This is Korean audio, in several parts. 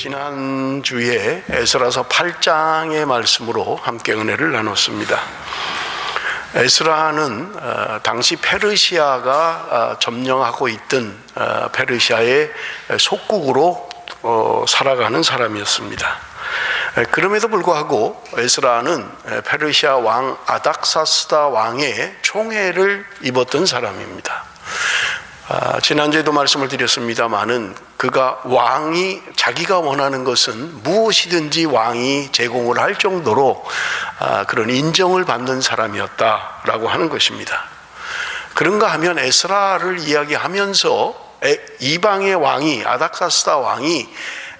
지난주에 에스라서 8장의 말씀으로 함께 은혜를 나눴습니다. 에스라는 당시 페르시아가 점령하고 있던 페르시아의 속국으로 살아가는 사람이었습니다. 그럼에도 불구하고 에스라는 페르시아 왕 아닥사스다 왕의 총애를 입었던 사람입니다. 지난주에도 말씀을 드렸습니다마는 그가 자기가 원하는 것은 무엇이든지 왕이 제공을 할 정도로 그런 인정을 받는 사람이었다라고 하는 것입니다. 그런가 하면 에스라를 이야기하면서 이방의 왕이 아닥사스다 왕이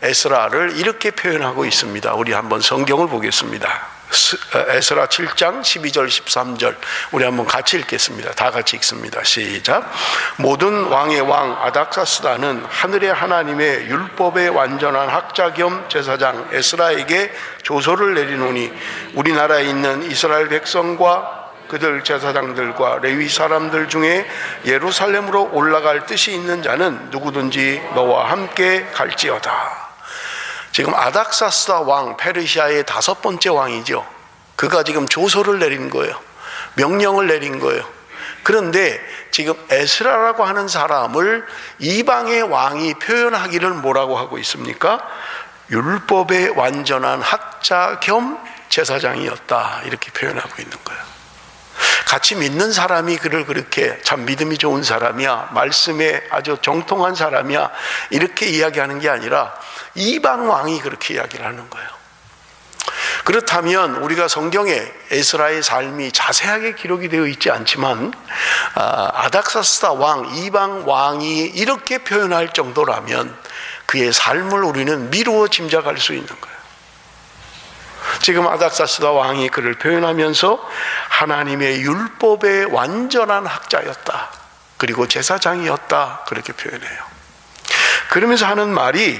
에스라를 이렇게 표현하고 있습니다. 우리 한번 성경을 보겠습니다. 에스라 7장 12절 13절 우리 한번 같이 읽겠습니다. 다 같이 읽습니다. 시작. 모든 왕의 왕 아닥사스다는 하늘의 하나님의 율법의 완전한 학자 겸 제사장 에스라에게 조서를 내리노니 우리나라에 있는 이스라엘 백성과 그들 제사장들과 레위 사람들 중에 예루살렘으로 올라갈 뜻이 있는 자는 누구든지 너와 함께 갈지어다. 지금 아닥사스다 왕, 페르시아의 5번째 왕이죠. 그가 지금 조서를 내린 거예요. 명령을 내린 거예요. 그런데 지금 에스라라고 하는 사람을 이방의 왕이 표현하기를 뭐라고 하고 있습니까? 율법의 완전한 학자 겸 제사장이었다, 이렇게 표현하고 있는 거예요. 같이 믿는 사람이 그를 그렇게 참 믿음이 좋은 사람이야, 말씀에 아주 정통한 사람이야, 이렇게 이야기하는 게 아니라 이방 왕이 그렇게 이야기를 하는 거예요. 그렇다면 우리가 성경에 에스라의 삶이 자세하게 기록이 되어 있지 않지만 아닥사스다 왕, 이방 왕이 이렇게 표현할 정도라면 그의 삶을 우리는 미루어 짐작할 수 있는 거예요. 지금 아닥사스다 왕이 그를 표현하면서 하나님의 율법의 완전한 학자였다, 그리고 제사장이었다, 그렇게 표현해요. 그러면서 하는 말이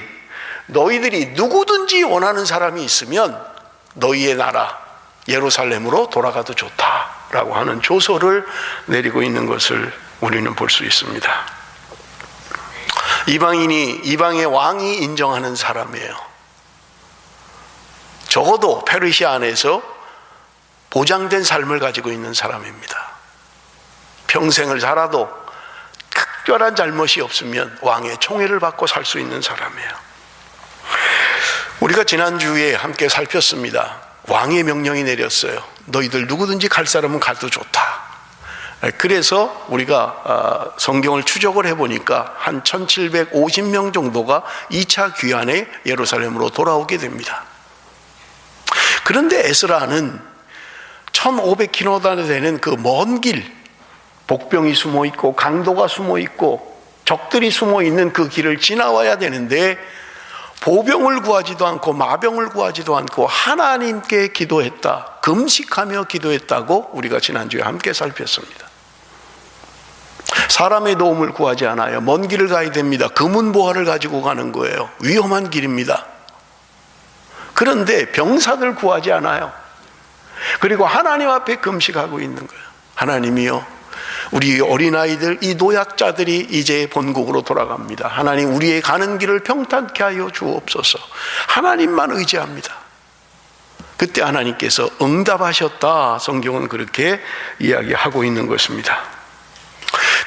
너희들이 누구든지 원하는 사람이 있으면 너희의 나라 예루살렘으로 돌아가도 좋다라고 하는 조서를 내리고 있는 것을 우리는 볼 수 있습니다. 이방의 왕이 인정하는 사람이에요. 적어도 페르시아 안에서 보장된 삶을 가지고 있는 사람입니다. 평생을 살아도 특별한 잘못이 없으면 왕의 총애를 받고 살 수 있는 사람이에요. 우리가 지난주에 함께 살폈습니다. 왕의 명령이 내렸어요. 너희들 누구든지 갈 사람은 가도 좋다. 그래서 우리가 성경을 추적을 해보니까 한 1750명 정도가 2차 귀환에 예루살렘으로 돌아오게 됩니다. 그런데 에스라는 1500km 되는 그 먼 길, 복병이 숨어 있고 강도가 숨어 있고 적들이 숨어 있는 그 길을 지나와야 되는데 보병을 구하지도 않고 마병을 구하지도 않고 하나님께 기도했다, 금식하며 기도했다고 우리가 지난주에 함께 살폈습니다. 사람의 도움을 구하지 않아요. 먼 길을 가야 됩니다. 금은보화를 가지고 가는 거예요. 위험한 길입니다. 그런데 병사들 구하지 않아요. 그리고 하나님 앞에 금식하고 있는 거예요. 하나님이요, 우리 어린아이들, 이 노약자들이 이제 본국으로 돌아갑니다. 하나님, 우리의 가는 길을 평탄케 하여 주옵소서. 하나님만 의지합니다. 그때 하나님께서 응답하셨다, 성경은 그렇게 이야기하고 있는 것입니다.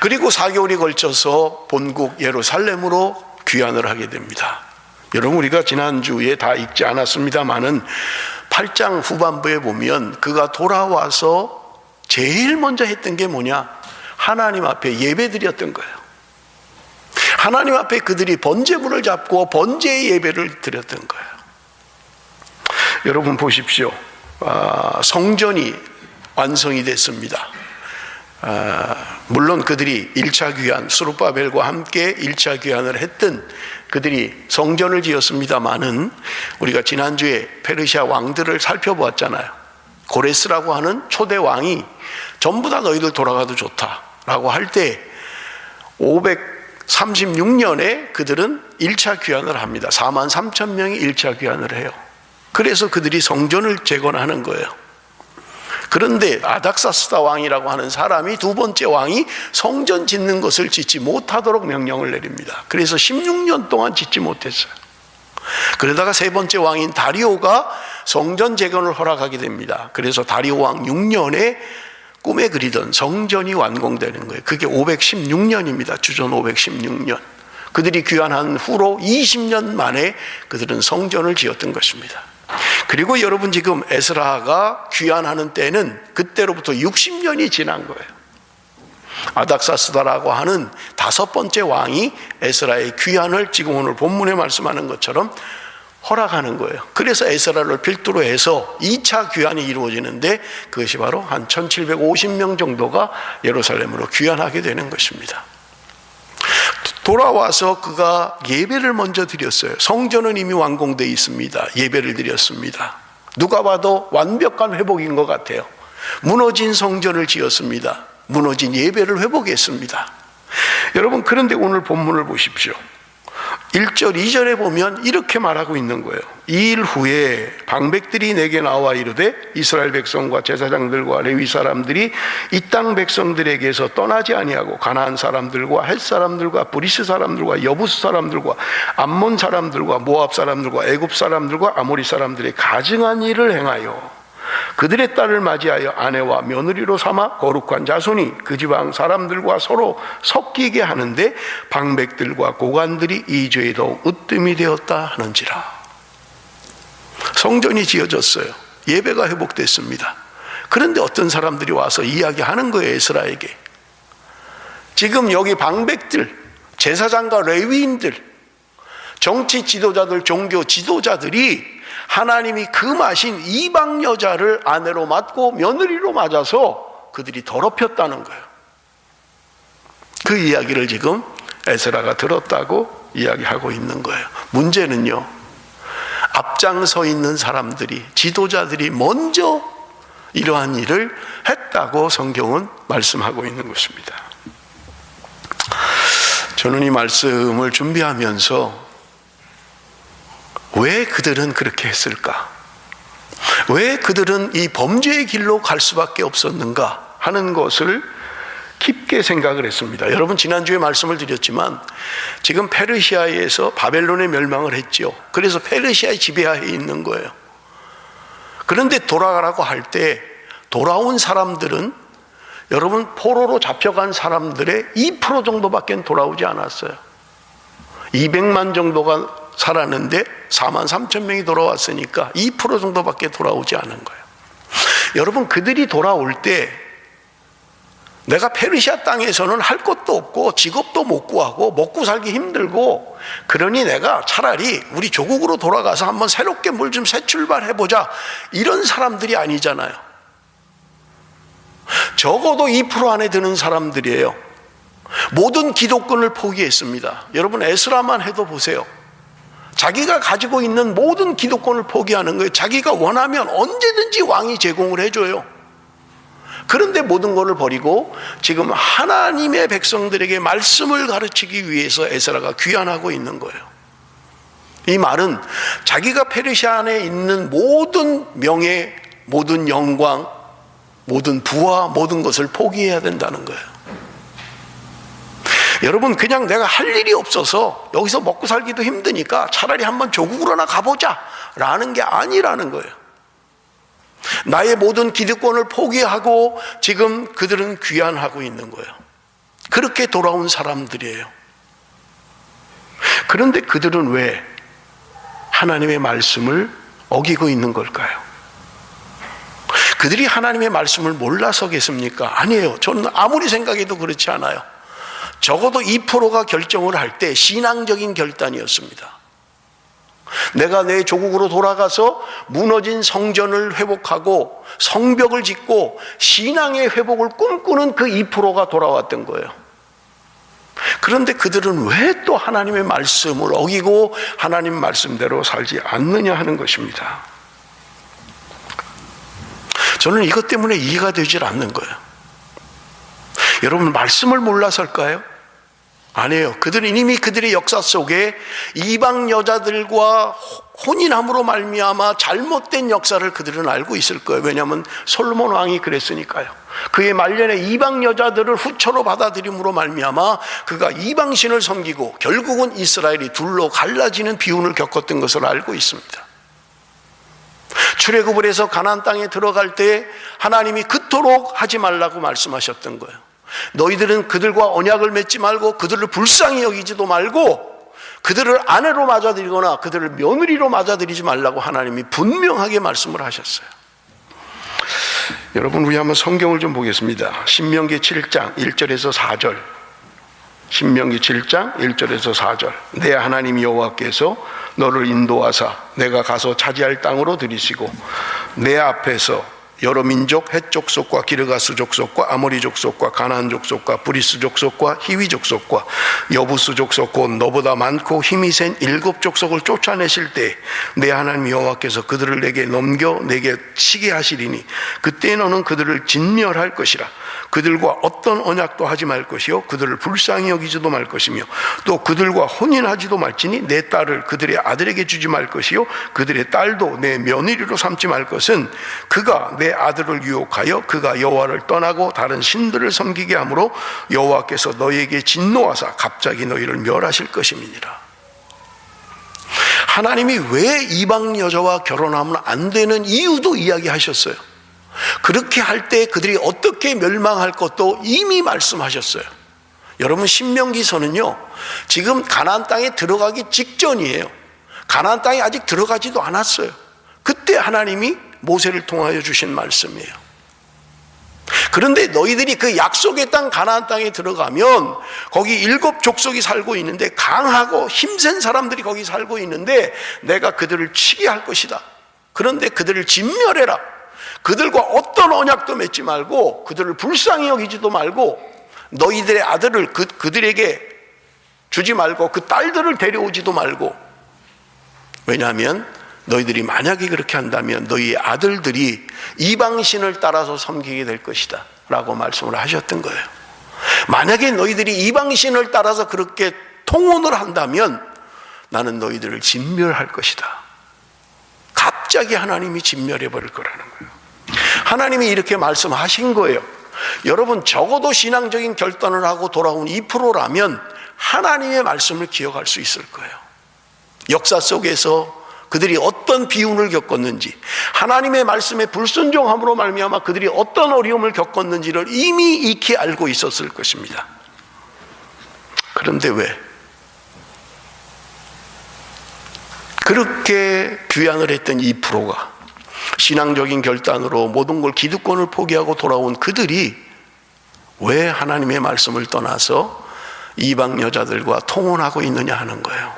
그리고 4개월이 걸쳐서 본국 예루살렘으로 귀환을 하게 됩니다. 여러분, 우리가 지난주에 다 읽지 않았습니다마는 8장 후반부에 보면 그가 돌아와서 제일 먼저 했던 게 뭐냐? 하나님 앞에 예배 드렸던 거예요. 하나님 앞에 그들이 번제물을 잡고 번제의 예배를 드렸던 거예요. 여러분 보십시오. 성전이 완성이 됐습니다. 물론 그들이 1차 귀환, 스룹바벨과 함께 1차 귀환을 했던 그들이 성전을 지었습니다마는 우리가 지난주에 페르시아 왕들을 살펴보았잖아요. 고레스라고 하는 초대 왕이 전부 다 너희들 돌아가도 좋다라고 할 때 536년에 그들은 1차 귀환을 합니다. 43,000명이 1차 귀환을 해요. 그래서 그들이 성전을 재건하는 거예요. 그런데 아닥사스다 왕이라고 하는 사람이, 두 번째 왕이 성전 짓는 것을 짓지 못하도록 명령을 내립니다. 그래서 16년 동안 짓지 못했어요. 그러다가 세 번째 왕인 다리오가 성전 재건을 허락하게 됩니다. 그래서 다리오 왕 6년에 꿈에 그리던 성전이 완공되는 거예요. 그게 516년입니다. 주전 516년. 그들이 귀환한 후로 20년 만에 그들은 성전을 지었던 것입니다. 그리고 여러분, 지금 에스라가 귀환하는 때는 그때로부터 60년이 지난 거예요. 아닥사스다라고 하는 다섯 번째 왕이 에스라의 귀환을 지금 오늘 본문에 말씀하는 것처럼 허락하는 거예요. 그래서 에스라를 필두로 해서 2차 귀환이 이루어지는데 그것이 바로 한 1750명 정도가 예루살렘으로 귀환하게 되는 것입니다. 돌아와서 그가 예배를 먼저 드렸어요. 성전은 이미 완공되어 있습니다. 예배를 드렸습니다. 누가 봐도 완벽한 회복인 것 같아요. 무너진 성전을 지었습니다. 무너진 예배를 회복했습니다. 여러분, 그런데 오늘 본문을 보십시오. 1절 2절에 보면 이렇게 말하고 있는 거예요. 이 일 후에 방백들이 내게 나와 이르되 이스라엘 백성과 제사장들과 레위 사람들이 이 땅 백성들에게서 떠나지 아니하고 가나안 사람들과 헷 사람들과 브리스 사람들과 여부스 사람들과 암몬 사람들과 모압 사람들과 애굽 사람들과 아모리 사람들의 가증한 일을 행하여 그들의 딸을 맞이하여 아내와 며느리로 삼아 거룩한 자손이 그 지방 사람들과 서로 섞이게 하는데 방백들과 고관들이 이 죄에 더욱 으뜸이 되었다 하는지라. 성전이 지어졌어요. 예배가 회복됐습니다. 그런데 어떤 사람들이 와서 이야기하는 거예요. 에스라에게. 지금 여기 방백들, 제사장과 레위인들, 정치 지도자들, 종교 지도자들이 하나님이 금하신 이방 여자를 아내로 맞고 며느리로 맞아서 그들이 더럽혔다는 거예요. 그 이야기를 지금 에스라가 들었다고 이야기하고 있는 거예요. 문제는요, 앞장서 있는 사람들이, 지도자들이 먼저 이러한 일을 했다고 성경은 말씀하고 있는 것입니다. 저는 이 말씀을 준비하면서 왜 그들은 그렇게 했을까? 왜 그들은 이 범죄의 길로 갈 수밖에 없었는가 하는 것을 깊게 생각을 했습니다. 여러분, 지난주에 말씀을 드렸지만 지금 페르시아에서 바벨론에 멸망을 했죠. 그래서 페르시아의 지배하에 있는 거예요. 그런데 돌아가라고 할 때 돌아온 사람들은, 여러분, 포로로 잡혀간 사람들의 2% 정도밖에 돌아오지 않았어요. 200만 정도가 살았는데 4만 3천 명이 돌아왔으니까 2% 정도밖에 돌아오지 않은 거예요. 여러분, 그들이 돌아올 때 내가 페르시아 땅에서는 할 것도 없고 직업도 못 구하고 먹고 살기 힘들고, 그러니 내가 차라리 우리 조국으로 돌아가서 한번 새롭게 뭘 좀 새 출발해보자, 이런 사람들이 아니잖아요. 적어도 2% 안에 드는 사람들이에요. 모든 기독권을 포기했습니다. 여러분, 에스라만 해도 보세요. 자기가 가지고 있는 모든 기독권을 포기하는 거예요. 자기가 원하면 언제든지 왕이 제공을 해줘요. 그런데 모든 것을 버리고 지금 하나님의 백성들에게 말씀을 가르치기 위해서 에스라가 귀환하고 있는 거예요. 이 말은 자기가 페르시아 안에 있는 모든 명예, 모든 영광, 모든 부와 모든 것을 포기해야 된다는 거예요. 여러분, 그냥 내가 할 일이 없어서 여기서 먹고 살기도 힘드니까 차라리 한번 조국으로나 가보자 라는 게 아니라는 거예요. 나의 모든 기득권을 포기하고 지금 그들은 귀환하고 있는 거예요. 그렇게 돌아온 사람들이에요. 그런데 그들은 왜 하나님의 말씀을 어기고 있는 걸까요? 그들이 하나님의 말씀을 몰라서겠습니까? 아니에요. 저는 아무리 생각해도 그렇지 않아요. 적어도 2%가 결정을 할 때 신앙적인 결단이었습니다. 내가 내 조국으로 돌아가서 무너진 성전을 회복하고 성벽을 짓고 신앙의 회복을 꿈꾸는 그 2%가 돌아왔던 거예요. 그런데 그들은 왜 또 하나님의 말씀을 어기고 하나님 말씀대로 살지 않느냐 하는 것입니다. 저는 이것 때문에 이해가 되질 않는 거예요. 여러분, 말씀을 몰라서일까요? 아니에요. 그들은 이미 그들의 역사 속에 이방 여자들과 혼인함으로 말미암아 잘못된 역사를 그들은 알고 있을 거예요. 왜냐하면 솔로몬 왕이 그랬으니까요. 그의 말년에 이방 여자들을 후처로 받아들임으로 말미암아 그가 이방신을 섬기고 결국은 이스라엘이 둘로 갈라지는 비운을 겪었던 것을 알고 있습니다. 출애굽을 해서 가나안 땅에 들어갈 때 하나님이 그토록 하지 말라고 말씀하셨던 거예요. 너희들은 그들과 언약을 맺지 말고 그들을 불쌍히 여기지도 말고 그들을 아내로 맞아들이거나 그들을 며느리로 맞아들이지 말라고 하나님이 분명하게 말씀을 하셨어요. 여러분, 우리 한번 성경을 좀 보겠습니다. 신명기 7장 1절에서 4절. 신명기 7장 1절에서 4절. 내 하나님 여호와께서 너를 인도하사 내가 가서 차지할 땅으로 들이시고 내 앞에서 여러 민족, 헷 족속과 기르가스 족속과 아모리 족속과 가나안 족속과 브리스 족속과 히위 족속과 여부스 족속 곧 너보다 많고 힘이 센 7 족속을 쫓아내실 때 내 하나님 여호와께서 그들을 내게 넘겨 내게 치게 하시리니 그때 너는 그들을 진멸할 것이라. 그들과 어떤 언약도 하지 말 것이요 그들을 불쌍히 여기지도 말 것이며 또 그들과 혼인하지도 말지니 내 딸을 그들의 아들에게 주지 말 것이요 그들의 딸도 내 며느리로 삼지 말 것은 그가 내 아들을 유혹하여 그가 여호와를 떠나고 다른 신들을 섬기게 하므로 여호와께서 너희에게 진노하사 갑자기 너희를 멸하실 것임이니라. 하나님이 왜 이방 여자와 결혼하면 안 되는 이유도 이야기하셨어요. 그렇게 할 때 그들이 어떻게 멸망할 것도 이미 말씀하셨어요. 여러분, 신명기서는요 지금 가나안 땅에 들어가기 직전이에요. 가나안 땅에 아직 들어가지도 않았어요. 그때 하나님이 모세를 통하여 주신 말씀이에요. 그런데 너희들이 그 약속의 땅 가나안 땅에 들어가면 거기 7 족속이 살고 있는데 강하고 힘센 사람들이 거기 살고 있는데 내가 그들을 치게 할 것이다. 그런데 그들을 진멸해라. 그들과 어떤 언약도 맺지 말고 그들을 불쌍히 여기지도 말고 너희들의 아들을 그들에게 주지 말고 그 딸들을 데려오지도 말고. 왜냐하면 너희들이 만약에 그렇게 한다면 너희 아들들이 이방신을 따라서 섬기게 될 것이다 라고 말씀을 하셨던 거예요. 만약에 너희들이 이방신을 따라서 그렇게 통혼을 한다면 나는 너희들을 진멸할 것이다. 갑자기 하나님이 진멸해 버릴 거라는 거예요. 하나님이 이렇게 말씀하신 거예요. 여러분, 적어도 신앙적인 결단을 하고 돌아온 2%라면 하나님의 말씀을 기억할 수 있을 거예요. 역사 속에서 그들이 어떤 비운을 겪었는지, 하나님의 말씀에 불순종함으로 말미암아 그들이 어떤 어려움을 겪었는지를 이미 익히 알고 있었을 것입니다. 그런데 왜 그렇게 귀환을 했던 2%가 신앙적인 결단으로 모든 걸 기득권을 포기하고 돌아온 그들이 왜 하나님의 말씀을 떠나서 이방 여자들과 통혼하고 있느냐 하는 거예요.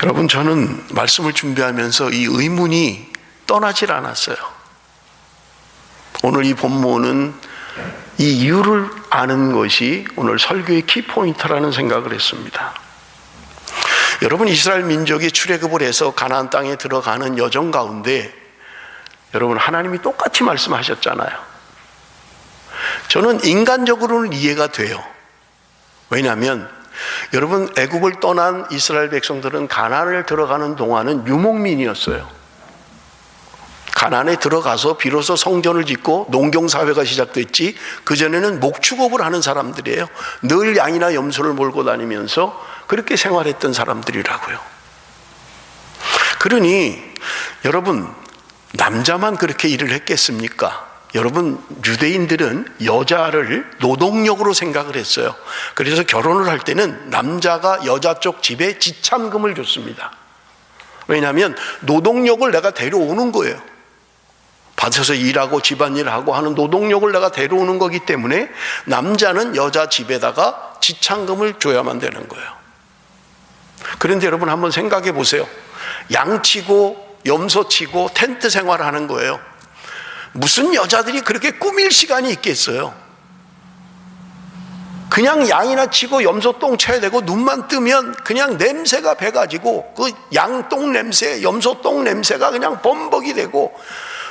여러분, 저는 말씀을 준비하면서 이 의문이 떠나질 않았어요. 오늘 이 본문은 이 이유를 아는 것이 오늘 설교의 키포인트라는 생각을 했습니다. 여러분, 이스라엘 민족이 출애굽을 해서 가나안 땅에 들어가는 여정 가운데 여러분, 하나님이 똑같이 말씀하셨잖아요. 저는 인간적으로는 이해가 돼요. 왜냐하면 여러분, 애굽을 떠난 이스라엘 백성들은 가나안을 들어가는 동안은 유목민이었어요. 가나안에 들어가서 비로소 성전을 짓고 농경사회가 시작됐지, 그전에는 목축업을 하는 사람들이에요. 늘 양이나 염소를 몰고 다니면서 그렇게 생활했던 사람들이라고요. 그러니 여러분, 남자만 그렇게 일을 했겠습니까? 여러분, 유대인들은 여자를 노동력으로 생각을 했어요. 그래서 결혼을 할 때는 남자가 여자 쪽 집에 지참금을 줬습니다. 왜냐하면 노동력을 내가 데려오는 거예요. 밭에서 일하고 집안일하고 하는 노동력을 내가 데려오는 거기 때문에 남자는 여자 집에다가 지참금을 줘야만 되는 거예요. 그런데 여러분, 한번 생각해 보세요. 양치고 염소치고 텐트 생활을 하는 거예요. 무슨 여자들이 그렇게 꾸밀 시간이 있겠어요? 그냥 양이나 치고 염소 똥 쳐야 되고 눈만 뜨면 그냥 냄새가 배가지고 그 양 똥 냄새, 염소 똥 냄새가 그냥 범벅이 되고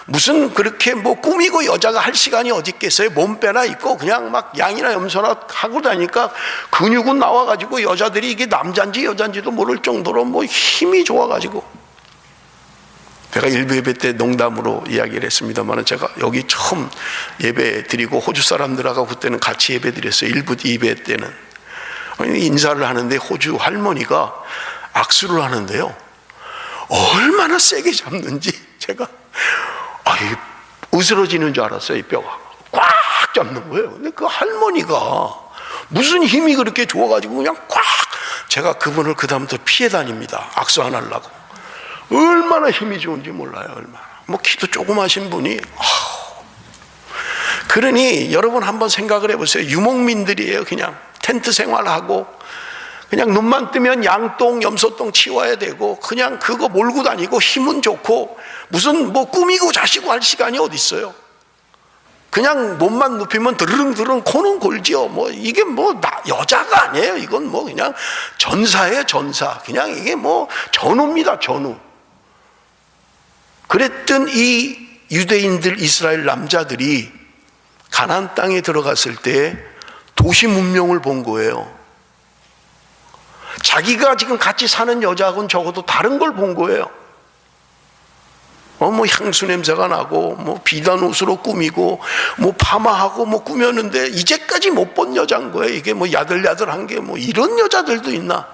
무슨 그렇게 뭐 꾸미고 여자가 할 시간이 어디 있겠어요? 몸빼나 있고 그냥 막 양이나 염소나 하고 다니까 근육은 나와가지고 여자들이 이게 남잔지 여잔지도 모를 정도로 뭐 힘이 좋아가지고. 제가 일부 예배 때 농담으로 이야기를 했습니다만, 제가 여기 처음 예배 드리고 호주 사람들하고 그때는 같이 예배 드렸어요. 일부 예배 때는 인사를 하는데 호주 할머니가 악수를 하는데요, 얼마나 세게 잡는지 제가 으스러지는 줄 알았어요. 이 뼈가 꽉 잡는 거예요. 근데 그 할머니가 무슨 힘이 그렇게 좋아가지고 그냥 꽉. 제가 그분을 그 다음부터 피해 다닙니다. 악수 안 하려고. 얼마나 힘이 좋은지 몰라요. 얼마나. 뭐 키도 조그마신 분이. 그러니 여러분 한번 생각을 해보세요. 유목민들이에요. 그냥 텐트 생활하고 그냥 눈만 뜨면 양똥 염소똥 치워야 되고 그냥 그거 몰고 다니고 힘은 좋고 무슨 뭐 꾸미고 자시고 할 시간이 어디 있어요. 그냥 몸만 눕히면 드르릉드르릉 코는 골지요. 뭐 이게 뭐 여자가 아니에요. 이건 뭐 그냥 전사예요. 전사. 그냥 이게 뭐 전우입니다. 전우. 그랬던 이 유대인들, 이스라엘 남자들이 가나안 땅에 들어갔을 때 도시 문명을 본 거예요. 자기가 지금 같이 사는 여자하고는 적어도 다른 걸 본 거예요. 뭐 향수 냄새가 나고 뭐 비단 옷으로 꾸미고 뭐 파마하고 뭐 꾸몄는데 이제까지 못 본 여자인 거예요. 이게 뭐 야들야들한 게 뭐 이런 여자들도 있나.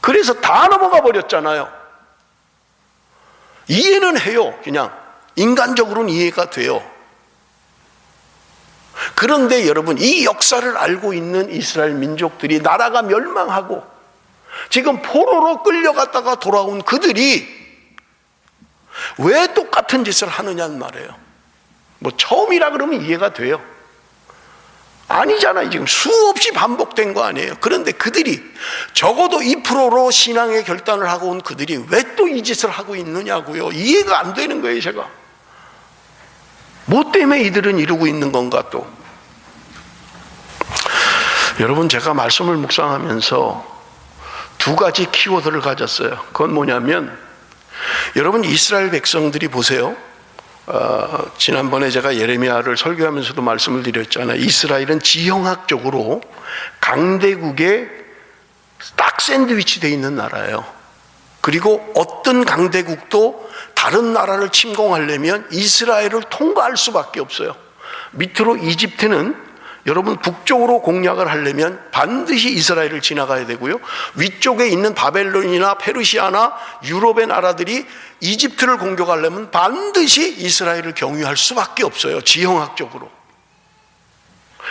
그래서 다 넘어가 버렸잖아요. 이해는 해요. 그냥 인간적으로는 이해가 돼요. 그런데 여러분, 이 역사를 알고 있는 이스라엘 민족들이 나라가 멸망하고 지금 포로로 끌려갔다가 돌아온 그들이 왜 똑같은 짓을 하느냐는 말이에요. 뭐 처음이라 그러면 이해가 돼요. 아니잖아요. 지금 수없이 반복된 거 아니에요. 그런데 그들이 적어도 2%로 신앙의 결단을 하고 온 그들이 왜 또 이 짓을 하고 있느냐고요. 이해가 안 되는 거예요. 제가 뭐 때문에 이들은 이루고 있는 건가. 또 여러분, 제가 말씀을 묵상하면서 두 가지 키워드를 가졌어요. 그건 뭐냐면, 여러분 이스라엘 백성들이 보세요. 지난번에 제가 예레미야를 설교하면서도 말씀을 드렸잖아요. 이스라엘은 지형학적으로 강대국에 딱 샌드위치 되어 있는 나라예요. 그리고 어떤 강대국도 다른 나라를 침공하려면 이스라엘을 통과할 수밖에 없어요. 밑으로 이집트는 여러분 북쪽으로 공략을 하려면 반드시 이스라엘을 지나가야 되고요, 위쪽에 있는 바벨론이나 페르시아나 유럽의 나라들이 이집트를 공격하려면 반드시 이스라엘을 경유할 수밖에 없어요. 지형학적으로.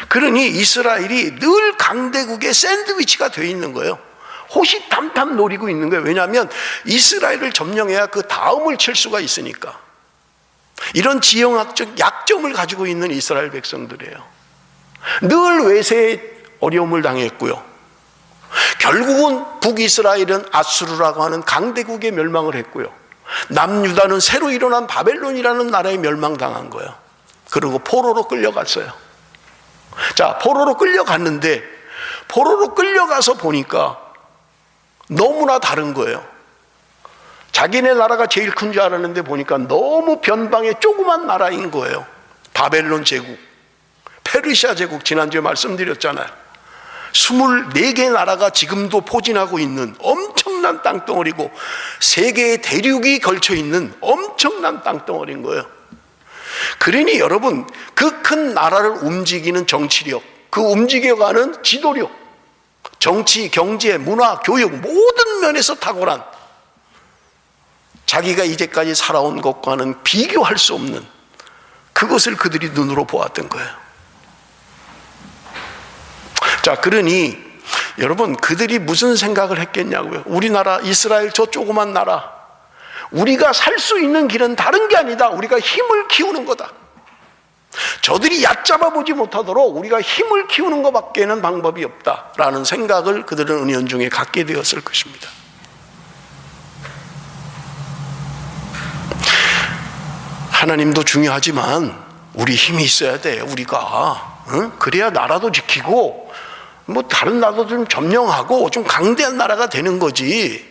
그러니 이스라엘이 늘 강대국의 샌드위치가 되어 있는 거예요. 호시탐탐 노리고 있는 거예요. 왜냐하면 이스라엘을 점령해야 그 다음을 칠 수가 있으니까. 이런 지형학적 약점을 가지고 있는 이스라엘 백성들이에요. 늘 외세의 어려움을 당했고요, 결국은 북이스라엘은 아수르라고 하는 강대국의 멸망을 했고요, 남유다는 새로 일어난 바벨론이라는 나라에 멸망당한 거예요. 그리고 포로로 끌려갔어요. 자, 포로로 끌려갔는데 포로로 끌려가서 보니까 너무나 다른 거예요. 자기네 나라가 제일 큰 줄 알았는데 보니까 너무 변방의 조그만 나라인 거예요. 바벨론 제국, 페르시아 제국, 지난주에 말씀드렸잖아요. 24개 나라가 지금도 포진하고 있는 엄청난 땅덩어리고 세계의 대륙이 걸쳐 있는 엄청난 땅덩어리인 거예요. 그러니 여러분, 그 큰 나라를 움직이는 정치력, 그 움직여가는 지도력, 정치, 경제, 문화, 교육 모든 면에서 탁월한, 자기가 이제까지 살아온 것과는 비교할 수 없는 그것을 그들이 눈으로 보았던 거예요. 자, 그러니 여러분, 그들이 무슨 생각을 했겠냐고요. 우리나라, 이스라엘 저 조그만 나라, 우리가 살 수 있는 길은 다른 게 아니다. 우리가 힘을 키우는 거다. 저들이 얕잡아 보지 못하도록 우리가 힘을 키우는 것밖에는 방법이 없다라는 생각을 그들은 은연중에 갖게 되었을 것입니다. 하나님도 중요하지만 우리 힘이 있어야 돼. 우리가 그래야 나라도 지키고 뭐 다른 나라도 좀 점령하고 좀 강대한 나라가 되는 거지.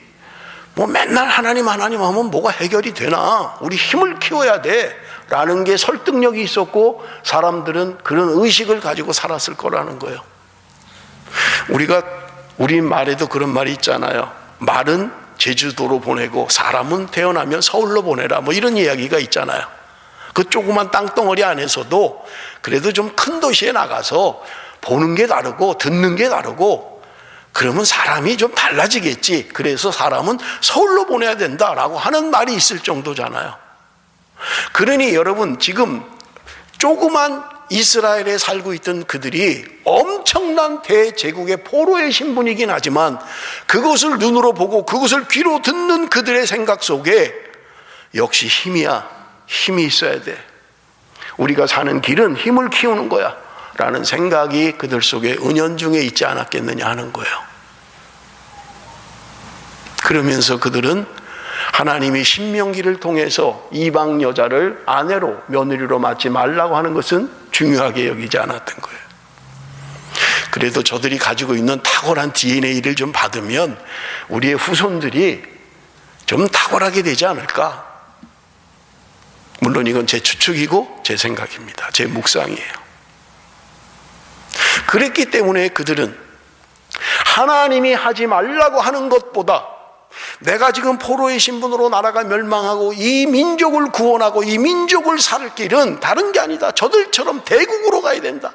뭐 맨날 하나님 하면 뭐가 해결이 되나? 우리 힘을 키워야 돼 라는 게 설득력이 있었고 사람들은 그런 의식을 가지고 살았을 거라는 거예요. 우리 말에도 그런 말이 있잖아요. 말은 제주도로 보내고 사람은 태어나면 서울로 보내라, 뭐 이런 이야기가 있잖아요. 그 조그만 땅덩어리 안에서도 그래도 좀 큰 도시에 나가서 보는 게 다르고 듣는 게 다르고 그러면 사람이 좀 달라지겠지. 그래서 사람은 서울로 보내야 된다라고 하는 말이 있을 정도잖아요. 그러니 여러분, 지금 조그만 이스라엘에 살고 있던 그들이 엄청난 대제국의 포로의 신분이긴 하지만 그것을 눈으로 보고 그것을 귀로 듣는 그들의 생각 속에 역시 힘이 있어야 돼. 우리가 사는 길은 힘을 키우는 거야 라는 생각이 그들 속에 은연중에 있지 않았겠느냐 하는 거예요. 그러면서 그들은 하나님이 신명기를 통해서 이방 여자를 아내로, 며느리로 맞지 말라고 하는 것은 중요하게 여기지 않았던 거예요. 그래도 저들이 가지고 있는 탁월한 DNA를 좀 받으면 우리의 후손들이 좀 탁월하게 되지 않을까? 물론 이건 제 추측이고 제 생각입니다. 제 묵상이에요. 그랬기 때문에 그들은 하나님이 하지 말라고 하는 것보다 내가 지금 포로의 신분으로 나라가 멸망하고 이 민족을 구원하고 이 민족을 살 길은 다른 게 아니다. 저들처럼 대국으로 가야 된다.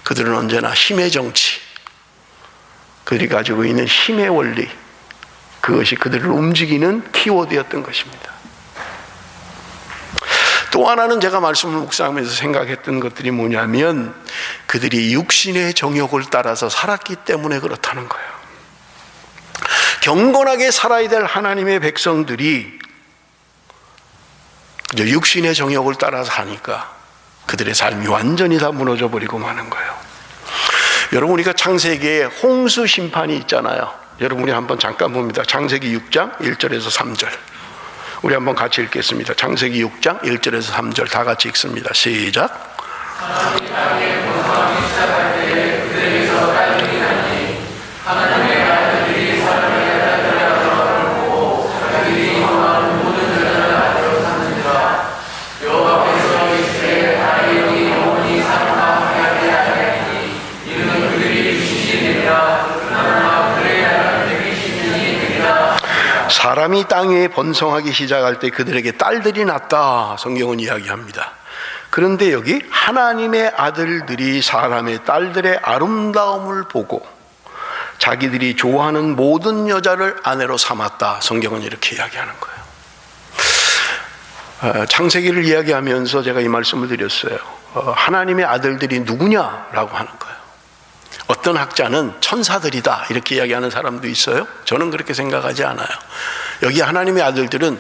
그들은 언제나 힘의 정치, 그들이 가지고 있는 힘의 원리, 그것이 그들을 움직이는 키워드였던 것입니다. 또 하나는 제가 말씀을 묵상하면서 생각했던 것들이 뭐냐면 그들이 육신의 정욕을 따라서 살았기 때문에 그렇다는 거예요. 경건하게 살아야 될 하나님의 백성들이 육신의 정욕을 따라서 하니까 그들의 삶이 완전히 다 무너져 버리고 마는 거예요. 여러분, 우리가 창세기에 홍수 심판이 있잖아요. 여러분, 우리 한번 잠깐 봅니다. 창세기 6장 1절에서 3절. 우리 한번 같이 읽겠습니다. 창세기 6장 1절에서 3절 다 같이 읽습니다. 시작. 사람이 땅에 번성하기 시작할 때 그들에게 딸들이 낳았다, 성경은 이야기합니다. 그런데 여기 하나님의 아들들이 사람의 딸들의 아름다움을 보고 자기들이 좋아하는 모든 여자를 아내로 삼았다, 성경은 이렇게 이야기하는 거예요. 창세기를 이야기하면서 제가 이 말씀을 드렸어요. 하나님의 아들들이 누구냐라고 하는 거예요. 어떤 학자는 천사들이다 이렇게 이야기하는 사람도 있어요. 저는 그렇게 생각하지 않아요. 여기 하나님의 아들들은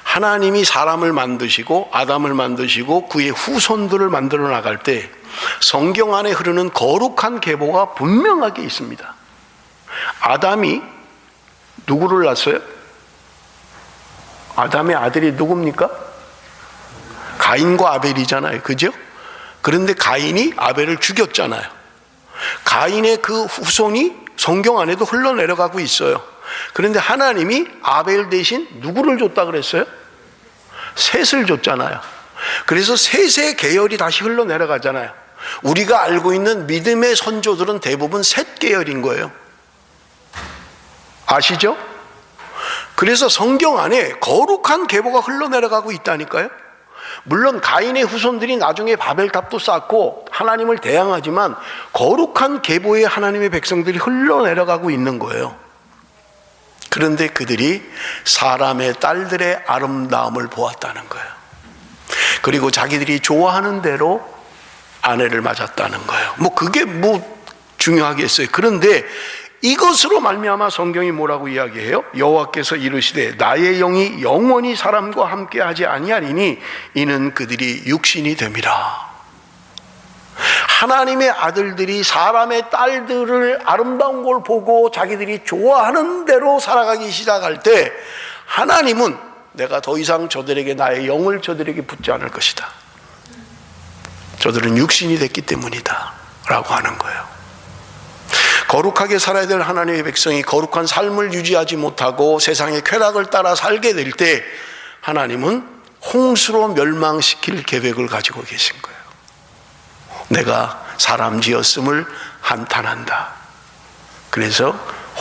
하나님이 사람을 만드시고 아담을 만드시고 그의 후손들을 만들어 나갈 때 성경 안에 흐르는 거룩한 계보가 분명하게 있습니다. 아담이 누구를 낳았어요? 아담의 아들이 누굽니까? 가인과 아벨이잖아요. 그죠? 그런데 가인이 아벨을 죽였잖아요. 가인의 그 후손이 성경 안에도 흘러내려가고 있어요. 그런데 하나님이 아벨 대신 누구를 줬다 그랬어요? 셋을 줬잖아요. 그래서 셋의 계열이 다시 흘러내려가잖아요. 우리가 알고 있는 믿음의 선조들은 대부분 셋 계열인 거예요. 아시죠? 그래서 성경 안에 거룩한 계보가 흘러내려가고 있다니까요. 물론 가인의 후손들이 나중에 바벨탑도 쌓고 하나님을 대항하지만 거룩한 계보의 하나님의 백성들이 흘러내려가고 있는 거예요. 그런데 그들이 사람의 딸들의 아름다움을 보았다는 거예요. 그리고 자기들이 좋아하는 대로 아내를 맞았다는 거예요. 그게 중요하겠어요. 그런데 이것으로 말미암아 성경이 뭐라고 이야기해요? 여호와께서 이르시되 나의 영이 영원히 사람과 함께하지 아니하리니 이는 그들이 육신이 됨이라. 하나님의 아들들이 사람의 딸들을 아름다운 걸 보고 자기들이 좋아하는 대로 살아가기 시작할 때 하나님은 내가 더 이상 저들에게 나의 영을 저들에게 붓지 않을 것이다. 저들은 육신이 됐기 때문이다 라고 하는 거예요. 거룩하게 살아야 될 하나님의 백성이 거룩한 삶을 유지하지 못하고 세상의 쾌락을 따라 살게 될 때 하나님은 홍수로 멸망시킬 계획을 가지고 계신 거예요. 내가 사람 지었음을 한탄한다. 그래서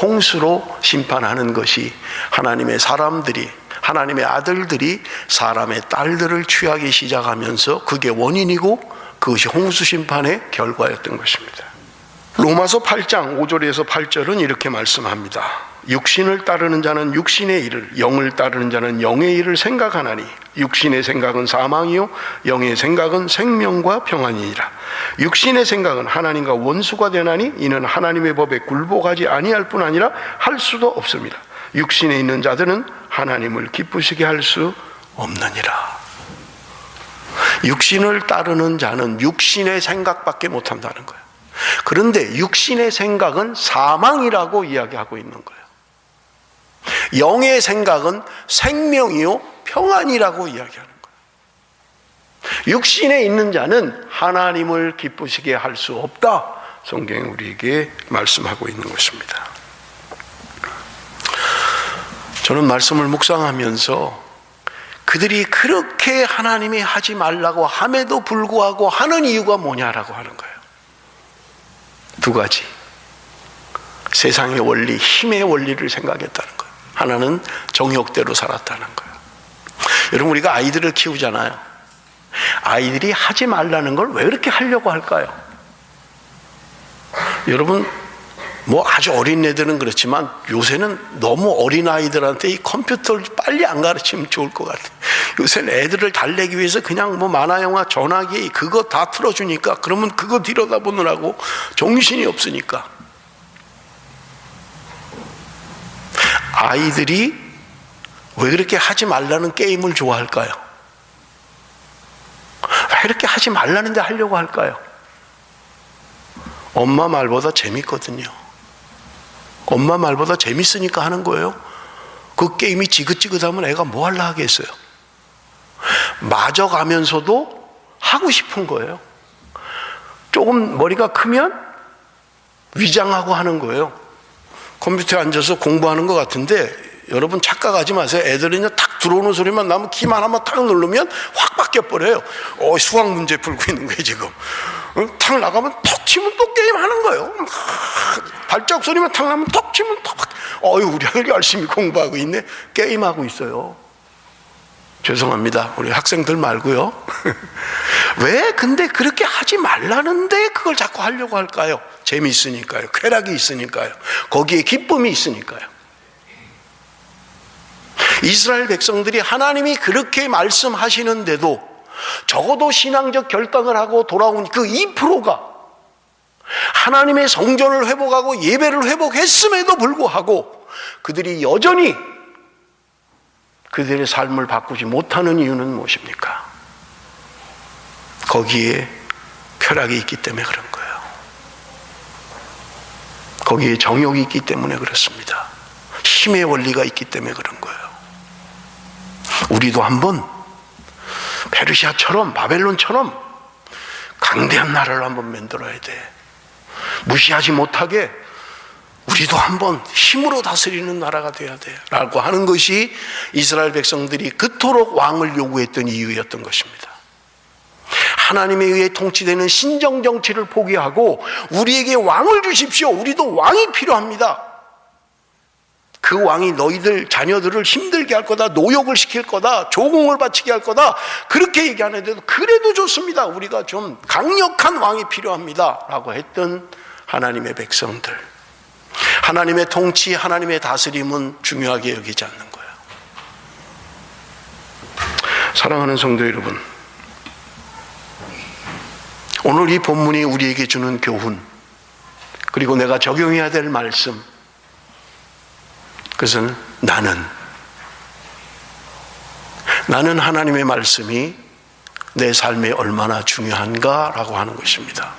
홍수로 심판하는 것이 하나님의 사람들이, 하나님의 아들들이 사람의 딸들을 취하기 시작하면서 그게 원인이고 그것이 홍수 심판의 결과였던 것입니다. 로마서 8장 5절에서 8절은 이렇게 말씀합니다. 육신을 따르는 자는 육신의 일을, 영을 따르는 자는 영의 일을 생각하나니 육신의 생각은 사망이요 영의 생각은 생명과 평안이니라. 육신의 생각은 하나님과 원수가 되나니 이는 하나님의 법에 굴복하지 아니할 뿐 아니라 할 수도 없습니다. 육신에 있는 자들은 하나님을 기쁘시게 할 수 없느니라. 육신을 따르는 자는 육신의 생각밖에 못한다는 거예요. 그런데 육신의 생각은 사망이라고 이야기하고 있는 거예요. 영의 생각은 생명이요 평안이라고 이야기하는 거예요. 육신에 있는 자는 하나님을 기쁘시게 할 수 없다. 성경이 우리에게 말씀하고 있는 것입니다. 저는 말씀을 묵상하면서 그들이 그렇게 하나님이 하지 말라고 함에도 불구하고 하는 이유가 뭐냐라고 하는 거예요. 두 가지. 세상의 원리, 힘의 원리를 생각했다는 거예요. 하나는 정욕대로 살았다는 거예요. 여러분, 우리가 아이들을 키우잖아요. 아이들이 하지 말라는 걸 왜 그렇게 하려고 할까요? 여러분, 뭐 아주 어린 애들은 그렇지만 요새는 너무 어린 아이들한테 이 컴퓨터를 빨리 안 가르치면 좋을 것 같아요. 요새는 애들을 달래기 위해서 그냥 뭐 만화영화 전화기 그거 다 틀어주니까 그러면 그거 들여다보느라고 정신이 없으니까. 아이들이 왜 그렇게 하지 말라는 게임을 좋아할까요? 왜 이렇게 하지 말라는데 하려고 할까요? 엄마 말보다 재밌거든요. 엄마 말보다 재밌으니까 하는 거예요. 그 게임이 지긋지긋하면 애가 뭐 하려 하겠어요? 맞아가면서도 하고 싶은 거예요. 조금 머리가 크면 위장하고 하는 거예요. 컴퓨터에 앉아서 공부하는 것 같은데 여러분 착각하지 마세요. 애들이 탁 들어오는 소리만 나면 키만 한번 탁 누르면 확 바뀌어버려요. 수학 문제 풀고 있는 거예요 지금. 탁 나가면 턱 치면 또 게임 하는 거예요. 발작 소리만 탁 나면 턱 치면 턱. 우리 아들 열심히 공부하고 있네. 게임하고 있어요. 죄송합니다. 우리 학생들 말고요. 왜 근데 그렇게 하지 말라는데 그걸 자꾸 하려고 할까요? 재미있으니까요. 쾌락이 있으니까요. 거기에 기쁨이 있으니까요. 이스라엘 백성들이 하나님이 그렇게 말씀하시는데도 적어도 신앙적 결단을 하고 돌아온 그 2%가 하나님의 성전을 회복하고 예배를 회복했음에도 불구하고 그들이 여전히 그들의 삶을 바꾸지 못하는 이유는 무엇입니까? 거기에 쾌락이 있기 때문에 그런 거예요. 거기에 정욕이 있기 때문에 그렇습니다. 힘의 원리가 있기 때문에 그런 거예요. 우리도 한번 페르시아처럼 바벨론처럼 강대한 나라를 한번 만들어야 돼. 무시하지 못하게 우리도 한번 힘으로 다스리는 나라가 돼야 돼 라고 하는 것이 이스라엘 백성들이 그토록 왕을 요구했던 이유였던 것입니다. 하나님에 의해 통치되는 신정정치를 포기하고 우리에게 왕을 주십시오. 우리도 왕이 필요합니다. 그 왕이 너희들 자녀들을 힘들게 할 거다, 노역을 시킬 거다, 조공을 바치게 할 거다, 그렇게 얘기하는데도 그래도 좋습니다. 우리가 좀 강력한 왕이 필요합니다 라고 했던 하나님의 백성들, 하나님의 통치, 하나님의 다스림은 중요하게 여기지 않는 거예요. 사랑하는 성도 여러분, 오늘 이 본문이 우리에게 주는 교훈, 그리고 내가 적용해야 될 말씀, 그것은 나는 하나님의 말씀이 내 삶에 얼마나 중요한가라고 하는 것입니다.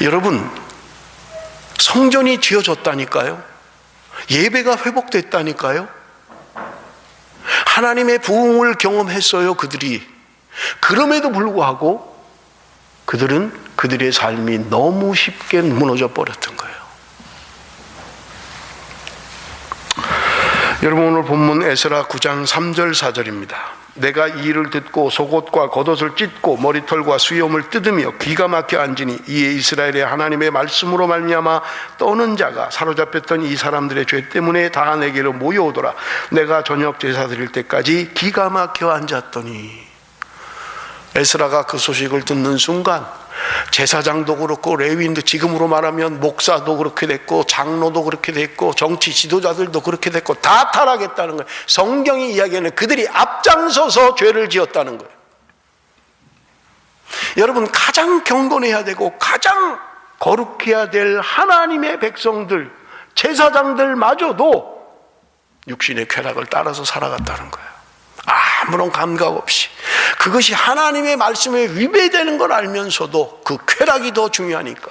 여러분, 성전이 지어졌다니까요. 예배가 회복됐다니까요. 하나님의 부흥을 경험했어요, 그들이. 그럼에도 불구하고 그들은 그들의 삶이 너무 쉽게 무너져 버렸던 거예요. 여러분, 오늘 본문 에스라 9장 3절 4절입니다. 내가 이 일을 듣고 속옷과 겉옷을 찢고 머리털과 수염을 뜯으며 기가 막혀 앉으니 이에 이스라엘의 하나님의 말씀으로 말미암아 떠는 자가 사로잡혔던 이 사람들의 죄 때문에 다 내게로 모여오더라. 내가 저녁 제사 드릴 때까지 기가 막혀 앉았더니. 에스라가 그 소식을 듣는 순간 제사장도 그렇고 레위인도, 지금으로 말하면 목사도 그렇게 됐고 장로도 그렇게 됐고 정치 지도자들도 그렇게 됐고 다 타락했다는 거예요. 성경이 이야기하는 그들이 앞장서서 죄를 지었다는 거예요. 여러분, 가장 경건해야 되고 가장 거룩해야 될 하나님의 백성들, 제사장들마저도 육신의 쾌락을 따라서 살아갔다는 거예요. 아무런 감각 없이. 그것이 하나님의 말씀에 위배되는 걸 알면서도 그 쾌락이 더 중요하니까.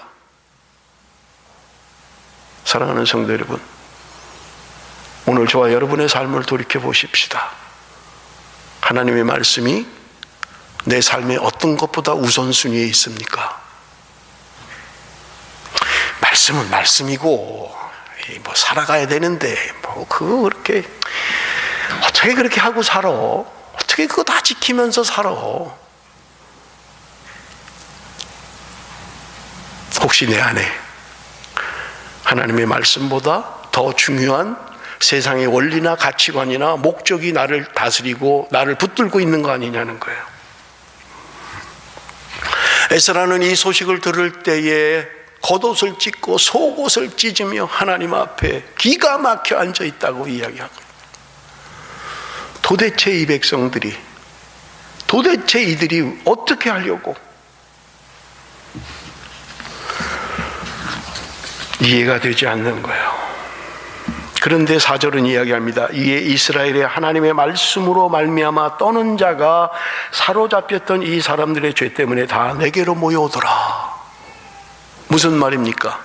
사랑하는 성도 여러분, 오늘 저와 여러분의 삶을 돌이켜 보십시다. 하나님의 말씀이 내 삶의 어떤 것보다 우선순위에 있습니까? 말씀은 말씀이고 뭐 살아가야 되는데 뭐 그거 그렇게 어떻게 그렇게 하고 살아? 어떻게 그거 다 지키면서 살아? 혹시 내 안에 하나님의 말씀보다 더 중요한 세상의 원리나 가치관이나 목적이 나를 다스리고 나를 붙들고 있는 거 아니냐는 거예요. 에스라는 이 소식을 들을 때에 겉옷을 찢고 속옷을 찢으며 하나님 앞에 기가 막혀 앉아 있다고 이야기하고, 도대체 이 백성들이, 도대체 이들이 어떻게 하려고? 이해가 되지 않는 거예요. 그런데 4절은 이야기합니다. 이에 이스라엘의 하나님의 말씀으로 말미암아 떠는 자가 사로잡혔던 이 사람들의 죄 때문에 다 내게로 모여오더라. 무슨 말입니까?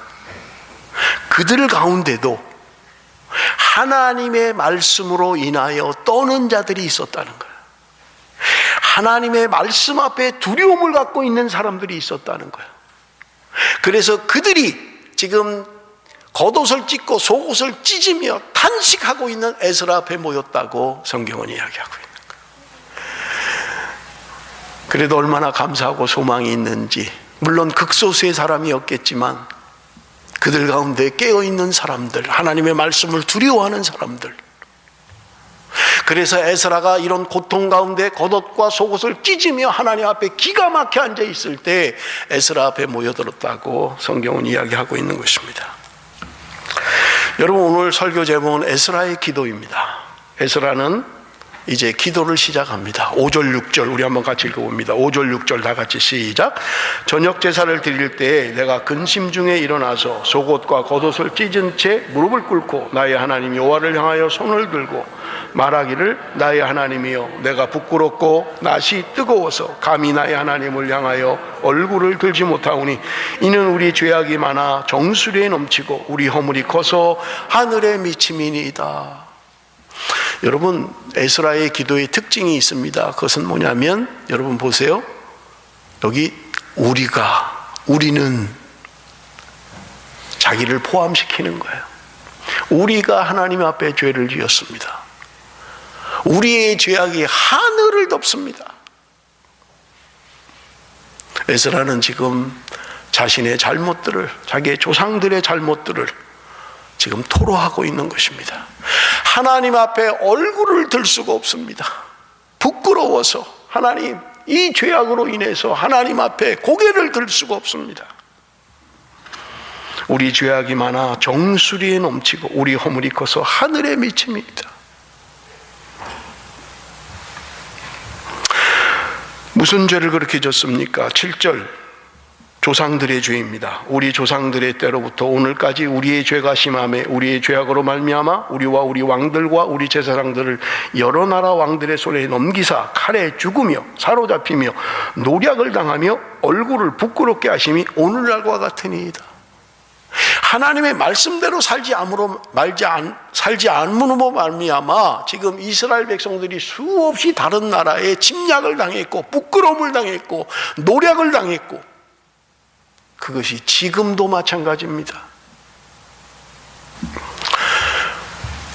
그들 가운데도 하나님의 말씀으로 인하여 떠는 자들이 있었다는 거예요. 하나님의 말씀 앞에 두려움을 갖고 있는 사람들이 있었다는 거예요. 그래서 그들이 지금 겉옷을 찢고 속옷을 찢으며 탄식하고 있는 에스라 앞에 모였다고 성경은 이야기하고 있는 거예요. 그래도 얼마나 감사하고 소망이 있는지, 물론 극소수의 사람이었겠지만 그들 가운데 깨어있는 사람들, 하나님의 말씀을 두려워하는 사람들. 그래서 에스라가 이런 고통 가운데 겉옷과 속옷을 찢으며 하나님 앞에 기가 막혀 앉아 있을 때 에스라 앞에 모여들었다고 성경은 이야기하고 있는 것입니다. 여러분, 오늘 설교 제목은 에스라의 기도입니다. 에스라는 이제 기도를 시작합니다. 5절 6절 우리 한번 같이 읽어봅니다. 5절 6절 다 같이 시작. 저녁 제사를 드릴 때에 내가 근심 중에 일어나서 속옷과 겉옷을 찢은 채 무릎을 꿇고 나의 하나님 여호와를 향하여 손을 들고 말하기를, 나의 하나님이여, 내가 부끄럽고 낯이 뜨거워서 감히 나의 하나님을 향하여 얼굴을 들지 못하오니 이는 우리 죄악이 많아 정수리에 넘치고 우리 허물이 커서 하늘에 미침이니이다. 여러분, 에스라의 기도의 특징이 있습니다. 그것은 뭐냐면, 여러분 보세요. 여기 우리는 자기를 포함시키는 거예요. 우리가 하나님 앞에 죄를 지었습니다. 우리의 죄악이 하늘을 덮습니다. 에스라는 지금 자신의 잘못들을, 자기의 조상들의 잘못들을 지금 토로하고 있는 것입니다. 하나님 앞에 얼굴을 들 수가 없습니다. 부끄러워서 하나님, 이 죄악으로 인해서 하나님 앞에 고개를 들 수가 없습니다. 우리 죄악이 많아 정수리에 넘치고 우리 허물이 커서 하늘에 미칩니다. 무슨 죄를 그렇게 졌습니까? 7절, 조상들의 죄입니다. 우리 조상들의 때로부터 오늘까지 우리의 죄가 심함에 우리의 죄악으로 말미암아 우리와 우리 왕들과 우리 제사장들을 여러 나라 왕들의 손에 넘기사 칼에 죽으며 사로잡히며 노략을 당하며 얼굴을 부끄럽게 하심이 오늘날과 같으니이다. 하나님의 말씀대로 살지 않음으로 말미암아 지금 이스라엘 백성들이 수없이 다른 나라에 침략을 당했고 부끄러움을 당했고 노략을 당했고 그것이 지금도 마찬가지입니다.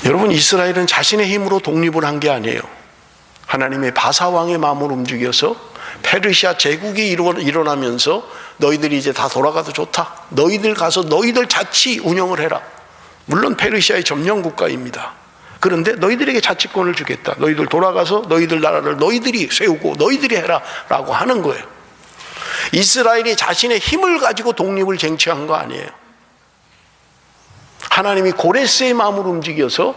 여러분, 이스라엘은 자신의 힘으로 독립을 한 게 아니에요. 하나님의 바사왕의 마음을 움직여서 페르시아 제국이 일어나면서 너희들이 이제 다 돌아가도 좋다. 너희들 가서 너희들 자치 운영을 해라. 물론 페르시아의 점령 국가입니다. 그런데 너희들에게 자치권을 주겠다. 너희들 돌아가서 너희들 나라를 너희들이 세우고 너희들이 해라 라고 하는 거예요. 이스라엘이 자신의 힘을 가지고 독립을 쟁취한 거 아니에요. 하나님이 고레스의 마음을 움직여서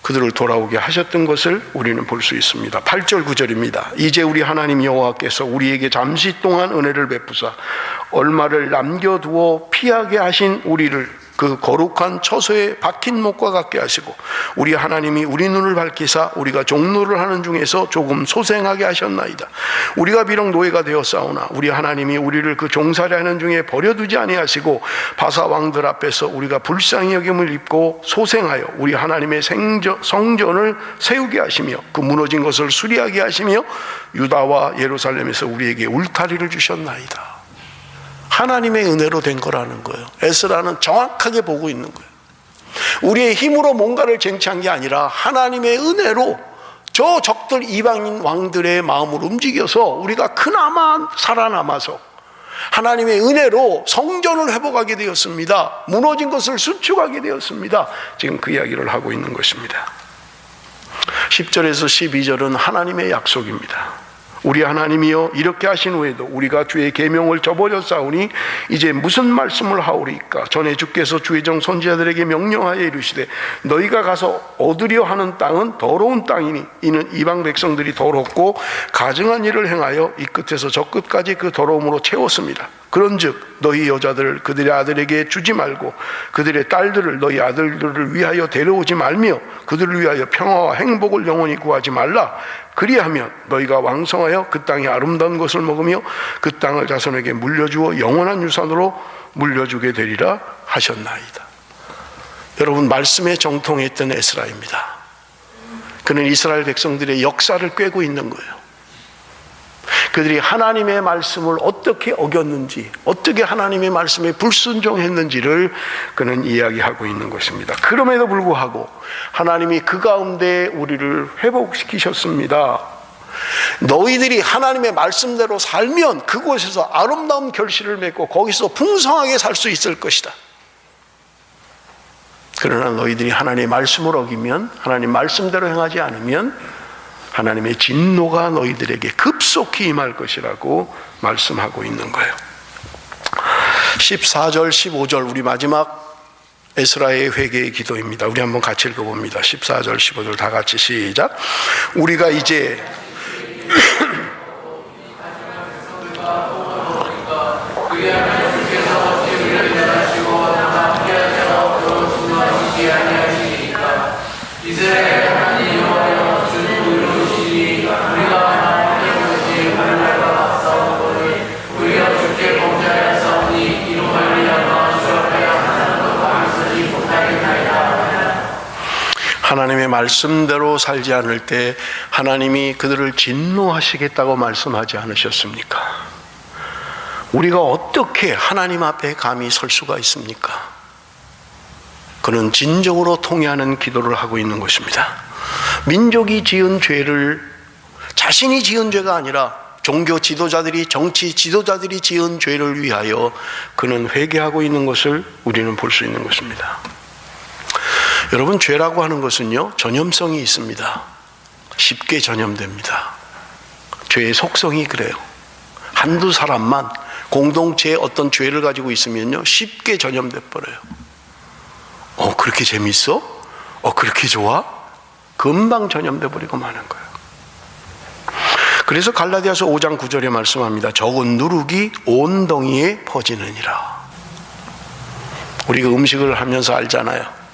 그들을 돌아오게 하셨던 것을 우리는 볼 수 있습니다. 8절 9절입니다. 이제 우리 하나님 여호와께서 우리에게 잠시 동안 은혜를 베푸사 얼마를 남겨두어 피하게 하신 우리를 그 거룩한 처소에 박힌 목과 같게 하시고 우리 하나님이 우리 눈을 밝히사 우리가 종노를 하는 중에서 조금 소생하게 하셨나이다. 우리가 비록 노예가 되었사오나 우리 하나님이 우리를 그 종살이하는 중에 버려두지 아니하시고 바사 왕들 앞에서 우리가 불쌍히 여김을 입고 소생하여 우리 하나님의 성전을 세우게 하시며 그 무너진 것을 수리하게 하시며 유다와 예루살렘에서 우리에게 울타리를 주셨나이다. 하나님의 은혜로 된 거라는 거예요. 에스라는 정확하게 보고 있는 거예요. 우리의 힘으로 뭔가를 쟁취한 게 아니라 하나님의 은혜로 저 적들 이방인 왕들의 마음을 움직여서 우리가 그나마 살아남아서 하나님의 은혜로 성전을 회복하게 되었습니다. 무너진 것을 수축하게 되었습니다. 지금 그 이야기를 하고 있는 것입니다. 10절에서 12절은 하나님의 약속입니다. 우리 하나님이여 이렇게 하신 후에도 우리가 주의 계명을 저버렸사오니 이제 무슨 말씀을 하오리까? 전에 주께서 주의 종 선지자들에게 명령하여 이르시되 너희가 가서 얻으려 하는 땅은 더러운 땅이니 이는 이방 백성들이 더럽고 가증한 일을 행하여 이 끝에서 저 끝까지 그 더러움으로 채웠습니다. 그런즉 너희 여자들을 그들의 아들에게 주지 말고 그들의 딸들을 너희 아들들을 위하여 데려오지 말며 그들을 위하여 평화와 행복을 영원히 구하지 말라. 그리하면 너희가 왕성하여 그 땅의 아름다운 것을 먹으며 그 땅을 자손에게 물려주어 영원한 유산으로 물려주게 되리라 하셨나이다. 여러분, 말씀에 정통했던 에스라입니다. 그는 이스라엘 백성들의 역사를 꿰고 있는 거예요. 그들이 하나님의 말씀을 어떻게 어겼는지, 어떻게 하나님의 말씀에 불순종했는지를 그는 이야기하고 있는 것입니다. 그럼에도 불구하고 하나님이 그 가운데 우리를 회복시키셨습니다. 너희들이 하나님의 말씀대로 살면 그곳에서 아름다운 결실을 맺고 거기서 풍성하게 살 수 있을 것이다. 그러나 너희들이 하나님의 말씀을 어기면, 하나님 말씀대로 행하지 않으면 하나님의 진노가 너희들에게 급속히 임할 것이라고 말씀하고 있는 거예요. 14절 15절 우리 마지막 에스라의 회개의 기도입니다. 우리 한번 같이 읽어봅니다. 14절 15절 다 같이 시작. 우리가 이제 하나님의 말씀대로 살지 않을 때 하나님이 그들을 진노하시겠다고 말씀하지 않으셨습니까? 우리가 어떻게 하나님 앞에 감히 설 수가 있습니까? 그는 진정으로 통회하는 기도를 하고 있는 것입니다. 민족이 지은 죄를 자신이 지은 죄가 아니라 종교 지도자들이, 정치 지도자들이 지은 죄를 위하여 그는 회개하고 있는 것을 우리는 볼 수 있는 것입니다. 여러분, 죄라고 하는 것은요, 전염성이 있습니다. 쉽게 전염됩니다. 죄의 속성이 그래요. 한두 사람만 공동체에 어떤 죄를 가지고 있으면요, 쉽게 전염돼 버려요. 그렇게 재밌어? 그렇게 좋아? 금방 전염돼 버리고 마는 거예요. 그래서 갈라디아서 5장 9절에 말씀합니다. 적은 누룩이 온 덩이에 퍼지느니라. 우리가 음식을 하면서 알잖아요.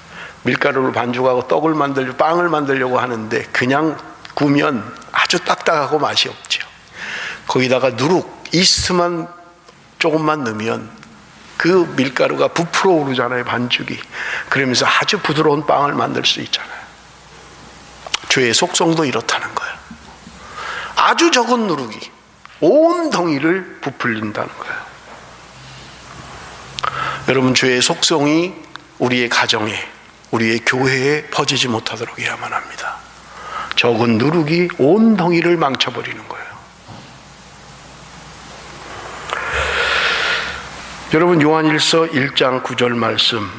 밀가루를 반죽하고 떡을 만들려고, 빵을 만들려고 하는데 그냥 구우면 아주 딱딱하고 맛이 없죠. 거기다가 누룩, 이스트만 조금만 넣으면 그 밀가루가 부풀어 오르잖아요, 반죽이. 그러면서 아주 부드러운 빵을 만들 수 있잖아요. 죄의 속성도 이렇다는 거예요. 아주 적은 누룩이 온 덩이를 부풀린다는 거예요. 여러분, 주의 속성이 우리의 가정에, 우리의 교회에 퍼지지 못하도록 해야만 합니다. 적은 누룩이 온 덩이를 망쳐버리는 거예요. 여러분, 요한일서 1장 9절 말씀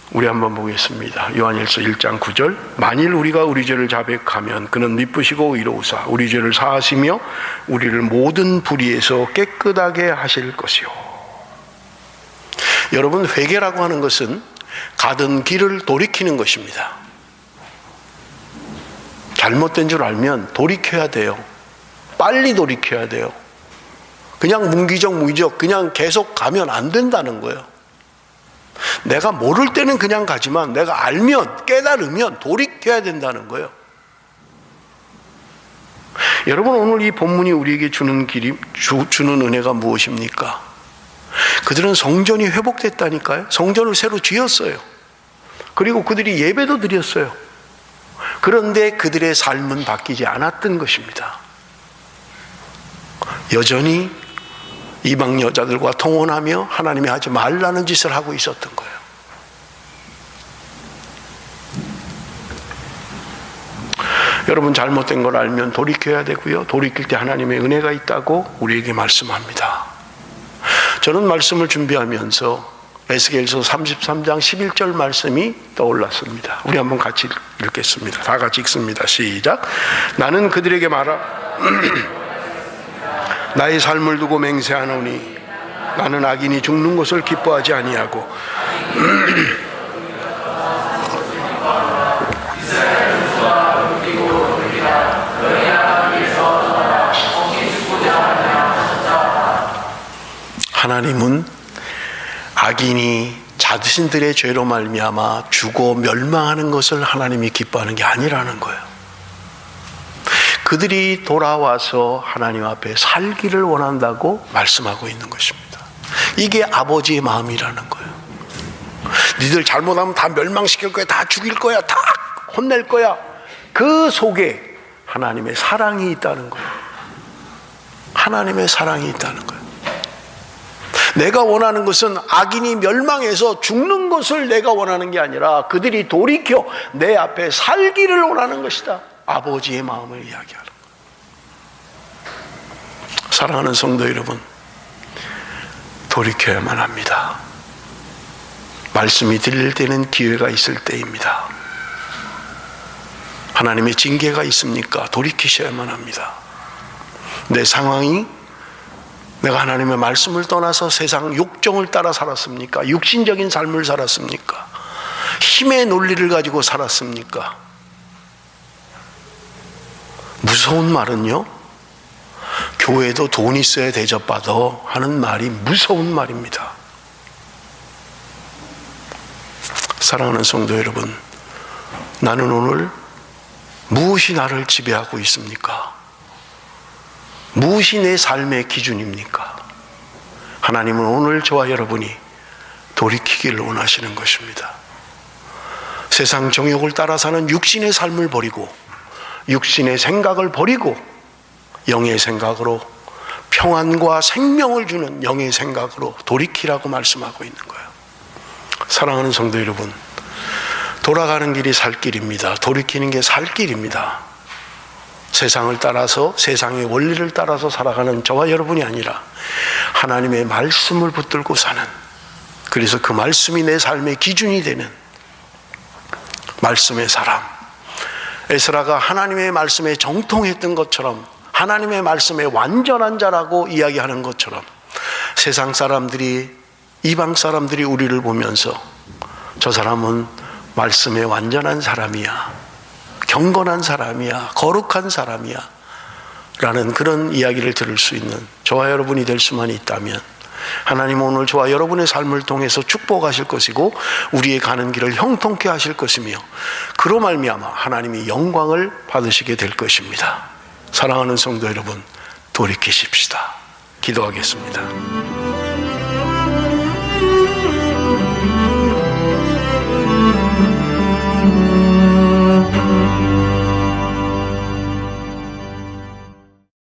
우리 한번 보겠습니다. 요한일서 1장 9절. 만일 우리가 우리 죄를 자백하면 그는 미쁘시고 의로우사 우리 죄를 사하시며 우리를 모든 불의에서 깨끗하게 하실 것이요. 여러분, 회개라고 하는 것은 가던 길을 돌이키는 것입니다. 잘못된 줄 알면 돌이켜야 돼요. 빨리 돌이켜야 돼요. 그냥 무기적 그냥 계속 가면 안 된다는 거예요. 내가 모를 때는 그냥 가지만 내가 알면, 깨달으면 돌이켜야 된다는 거예요. 여러분, 오늘 이 본문이 우리에게 주는 은혜가 무엇입니까? 그들은 성전이 회복됐다니까요. 성전을 새로 지었어요. 그리고 그들이 예배도 드렸어요. 그런데 그들의 삶은 바뀌지 않았던 것입니다. 여전히 이방 여자들과 통혼하며 하나님이 하지 말라는 짓을 하고 있었던 거예요. 여러분, 잘못된 걸 알면 돌이켜야 되고요. 돌이킬 때 하나님의 은혜가 있다고 우리에게 말씀합니다. 저는 말씀을 준비하면서 에스겔서 33장 11절 말씀이 떠올랐습니다. 우리 한번 같이 읽겠습니다. 다 같이 읽습니다. 시작. 나는 그들에게 나의 삶을 두고 맹세하노니 나는 악인이 죽는 것을 기뻐하지 아니하고 하나님은 악인이 자신들의 죄로 말미암아 죽어 멸망하는 것을 하나님이 기뻐하는 게 아니라는 거예요. 그들이 돌아와서 하나님 앞에 살기를 원한다고 말씀하고 있는 것입니다. 이게 아버지의 마음이라는 거예요. 니들 잘못하면 다 멸망시킬 거야, 다 죽일 거야, 다 혼낼 거야. 그 속에 하나님의 사랑이 있다는 거예요. 하나님의 사랑이 있다는 거예요. 내가 원하는 것은 악인이 멸망해서 죽는 것을 내가 원하는 게 아니라 그들이 돌이켜 내 앞에 살기를 원하는 것이다. 아버지의 마음을 이야기하는 거예요. 사랑하는 성도 여러분, 돌이켜야만 합니다. 말씀이 들릴 때는 기회가 있을 때입니다. 하나님의 징계가 있습니까? 돌이키셔야만 합니다. 내 상황이 내가 하나님의 말씀을 떠나서 세상 욕정을 따라 살았습니까? 육신적인 삶을 살았습니까? 힘의 논리를 가지고 살았습니까? 무서운 말은요, 교회도 돈 있어야 대접받아 하는 말이 무서운 말입니다. 사랑하는 성도 여러분, 나는 오늘 무엇이 나를 지배하고 있습니까? 무엇이 내 삶의 기준입니까? 하나님은 오늘 저와 여러분이 돌이키기를 원하시는 것입니다. 세상 정욕을 따라 사는 육신의 삶을 버리고 육신의 생각을 버리고 영의 생각으로 평안과 생명을 주는 영의 생각으로 돌이키라고 말씀하고 있는 거예요. 사랑하는 성도 여러분, 돌아가는 길이 살 길입니다. 돌이키는 게 살 길입니다. 세상을 따라서, 세상의 원리를 따라서 살아가는 저와 여러분이 아니라 하나님의 말씀을 붙들고 사는, 그래서 그 말씀이 내 삶의 기준이 되는 말씀의 사람, 에스라가 하나님의 말씀에 정통했던 것처럼 하나님의 말씀에 완전한 자라고 이야기하는 것처럼 세상 사람들이, 이방 사람들이 우리를 보면서 저 사람은 말씀에 완전한 사람이야, 경건한 사람이야, 거룩한 사람이야 라는 그런 이야기를 들을 수 있는 저와 여러분이 될 수만 있다면 하나님은 오늘 저와 여러분의 삶을 통해서 축복하실 것이고 우리의 가는 길을 형통케 하실 것이며 그로 말미암아 하나님이 영광을 받으시게 될 것입니다. 사랑하는 성도 여러분, 돌이키십시다. 기도하겠습니다.